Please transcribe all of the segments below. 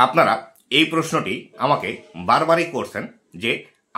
আপনারা এই প্রশ্নটি আমাকে বারবারই করছেন যে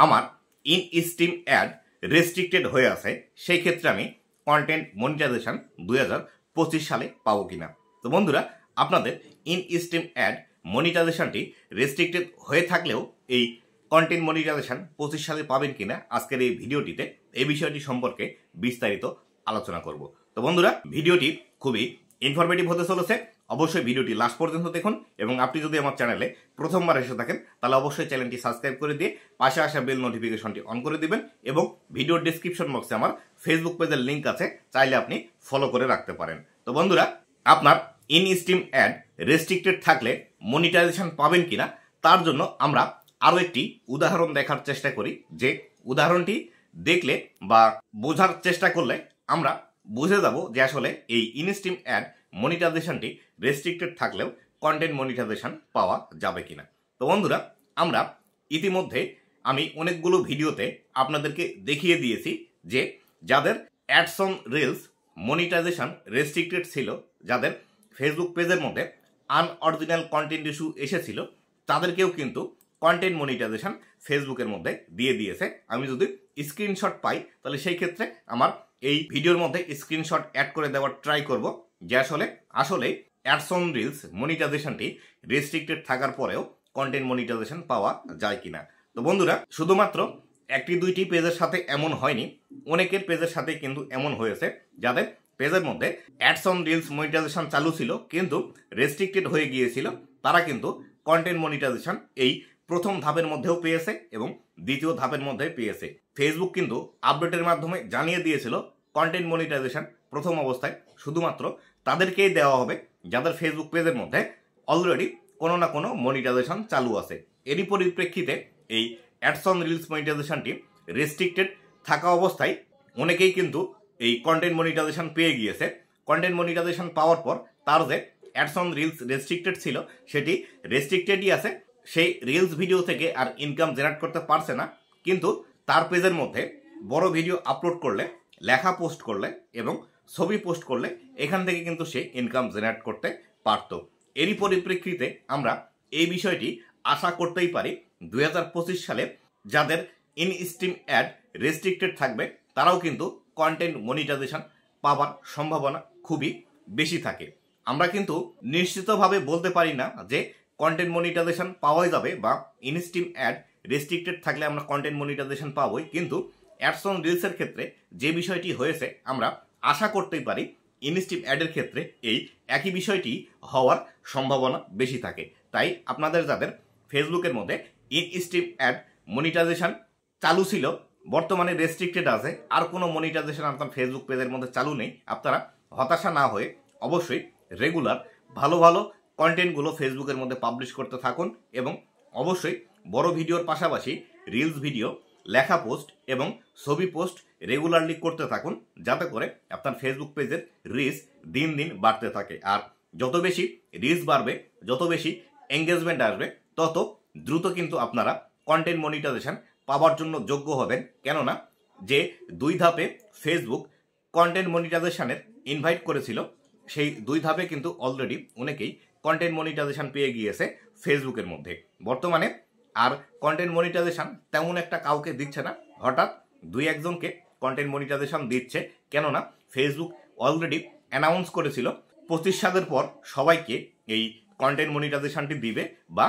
আমার ইন স্ট্রিম অ্যাড রেস্ট্রিক্টেড হয়ে আছে, সেই ক্ষেত্রে আমি কন্টেন্ট মনিটাইজেশন 2025 সালে পাবো কিনা। তো বন্ধুরা, আপনাদের ইন স্ট্রিম অ্যাড মনিটাইজেশনটি রেস্ট্রিক্টেড হয়ে থাকলেও এই কন্টেন্ট মনিটাইজেশন 25 সালে পাবেন কিনা আজকের এই ভিডিওটিতে এই বিষয়টি সম্পর্কে বিস্তারিত আলোচনা করব। তো বন্ধুরা, ভিডিওটি খুবই ইনফরমেটিভ হতে চলেছে, অবশ্যই ভিডিওটি লাস্ট পর্যন্ত দেখুন এবং আপনি যদি আমার চ্যানেলে প্রথমবার এসে থাকেন তাহলে অবশ্যই চ্যানেলটি সাবস্ক্রাইব করে দিয়ে পাশে আসা বেল নোটিফিকেশনটি অন করে দিবেন এবং ভিডিওর ডেসক্রিপশন বক্সে আমার ফেসবুক পেজের লিঙ্ক আছে, চাইলে আপনি ফলো করে রাখতে পারেন। তো বন্ধুরা, আপনার ইন স্ট্রিম অ্যাড রেস্ট্রিক্টেড থাকলে মনিটাইজেশন পাবেন কিনা তার জন্য আমরা আরও একটি উদাহরণ দেখার চেষ্টা করি, যে উদাহরণটি দেখলে বা বোঝার চেষ্টা করলে আমরা বুঝে যাব যে আসলে এই ইন স্ট্রিম অ্যাড মনিটাইজেশনটি রেস্ট্রিক্টেড থাকলেও কন্টেন্ট মনিটাইজেশন পাওয়া যাবে কিনা। তো বন্ধুরা, আমরা ইতিমধ্যে আমি অনেকগুলো ভিডিওতে আপনাদেরকে দেখিয়ে দিয়েছি যে যাদের ads on reels monetization restricted ছিল, যাদের ফেসবুক পেজের মধ্যে আনঅরিজিনাল কন্টেন্ট ইস্যু এসেছিল, তাদেরকেও কিন্তু কন্টেন্ট মনিটাইজেশন ফেসবুকের মধ্যে দিয়ে দিয়েছে। আমি যদি স্ক্রিনশট পাই তাহলে সেই ক্ষেত্রে আমার এই ভিডিওর মধ্যে স্ক্রিনশট অ্যাড করে দেওয়ার ট্রাই করব যে আসলে অ্যাডস অন রিলস মনিটাইজেশনটি রেস্ট্রিক্টেড থাকার পরেও কন্টেন্ট মনিটাইজেশন পাওয়া যায় কিনা। তো বন্ধুরা, শুধুমাত্র একটি দুইটি পেজের সাথে এমন হয়নি, অনেকের পেজের সাথে কিন্তু এমন হয়েছে যাদের পেজের মধ্যে অ্যাডস অন রিলস মনিটাইজেশন চালু ছিল কিন্তু রেস্ট্রিক্টেড হয়ে গিয়েছিল, তারা কিন্তু কন্টেন্ট মনিটাইজেশন এই প্রথম ধাপের মধ্যেও পেয়েছে এবং দ্বিতীয় ধাপের মধ্যে পেয়েছে। ফেসবুক কিন্তু আপডেটের মাধ্যমে জানিয়ে দিয়েছিল কন্টেন্ট মনিটাইজেশন প্রথম অবস্থায় শুধুমাত্র তাদেরকেই দেওয়া হবে যাদের ফেসবুক পেজের মধ্যে অলরেডি কোনো না কোনো মনিটাইজেশন চালু আছে। এরই পরিপ্রেক্ষিতে এই অ্যাডস অন রিলস মনিটাইজেশনটি রেস্ট্রিক্টেড থাকা অবস্থায় অনেকেই কিন্তু এই কন্টেন্ট মনিটাইজেশন পেয়ে গিয়েছে। কন্টেন্ট মনিটাইজেশন পাওয়ার পর তার যে অ্যাডস অন রিলস রেস্ট্রিক্টেড ছিল সেটি রেস্ট্রিক্টেডই আছে, সেই রিলস ভিডিও থেকে আর ইনকাম জেনারেট করতে পারছে না, কিন্তু তার পেজের মধ্যে বড় ভিডিও আপলোড করলে, লেখা পোস্ট করলে এবং ছবি পোস্ট করলে এখান থেকে কিন্তু সে ইনকাম জেনারেট করতে পারত। এরই পরিপ্রেক্ষিতে আমরা এই বিষয়টি আশা করতেই পারি 2025 সালে যাদের ইন স্ট্রিম অ্যাড রেস্ট্রিক্টেড থাকবে তারাও কিন্তু কন্টেন্ট মনিটাইজেশন পাওয়ার সম্ভাবনা খুবই বেশি থাকে। আমরা কিন্তু নিশ্চিতভাবে বলতে পারি না যে কন্টেন্ট মনিটাইজেশন পাওয়াই যাবে বা ইন স্ট্রিম অ্যাড রেস্ট্রিক্টেড থাকলে আমরা কন্টেন্ট মনিটাইজেশন পাবোই, কিন্তু অ্যাডস অন রিলসের ক্ষেত্রে যে বিষয়টি হয়েছে আমরা আশা করতেই পারি ইন স্ট্রিম অ্যাডের ক্ষেত্রে এই একই বিষয়টি হওয়ার সম্ভাবনা বেশি থাকে। তাই আপনাদের যাদের ফেসবুকের মধ্যে ইন স্ট্রিম অ্যাড মনিটাইজেশন চালু ছিল, বর্তমানে রেস্ট্রিক্টেড আছে, আর কোনো মনিটাইজেশন আপনার ফেসবুক পেজের মধ্যে চালু নেই, আপনারা হতাশা না হয়ে অবশ্যই রেগুলার ভালো ভালো কন্টেন্টগুলো ফেসবুকের মধ্যে পাবলিশ করতে থাকুন এবং অবশ্যই বড় ভিডিওর পাশাপাশি রিলস ভিডিও, লেখা পোস্ট এবং ছবি পোস্ট রেগুলারলি করতে থাকুন, যাতে করে আপনার ফেসবুক পেজের রিচ দিন দিন বাড়তে থাকে। আর যত বেশি রিচ বাড়বে, যত বেশি এঙ্গেজমেন্ট আসবে, তত দ্রুত কিন্তু আপনারা কন্টেন্ট মনিটাইজেশন পাওয়ার জন্য যোগ্য হবেন। কেননা যে 2 ধাপে ফেসবুক কন্টেন্ট মনিটাইজেশনের ইনভাইট করেছিল, সেই 2 ধাপে কিন্তু অলরেডি অনেকেই কন্টেন্ট মনিটাইজেশন পেয়ে গিয়েছে ফেসবুকের মধ্যে। বর্তমানে আর কন্টেন্ট মনিটাইজেশন তেমন একটা কাউকে দিচ্ছে না, হঠাৎ 2-1জনকে কন্টেন্ট মনিটাইজেশন দিচ্ছে। কেননা ফেসবুক অলরেডি অ্যানাউন্স করেছিল 25 সালের পর সবাইকে এই কন্টেন্ট মনিটাইজেশনটি দিবে বা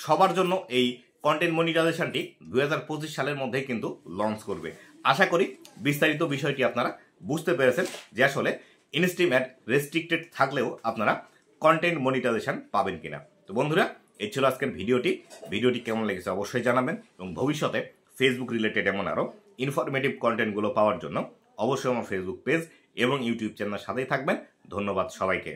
সবার জন্য এই কন্টেন্ট মনিটাইজেশনটি 2025 সালের মধ্যেই কিন্তু লঞ্চ করবে। আশা করি বিস্তারিত বিষয়টি আপনারা বুঝতে পেরেছেন যে আসলে ইন স্ট্রিম অ্যাড রেস্ট্রিক্টেড থাকলেও আপনারা কন্টেন্ট মনিটাইজেশন পাবেন কিনা। তো বন্ধুরা, এই ছিল আজকের ভিডিওটি কেমন লেগেছে অবশ্যই জানাবেন এবং ভবিষ্যতে ফেসবুক রিলেটেড এমন আরও ইনফরমেটিভ কন্টেন্টগুলো পাওয়ার জন্য অবশ্যই আমার ফেসবুক পেজ এবং ইউটিউব চ্যানেলের সাথেই থাকবেন। ধন্যবাদ সবাইকে।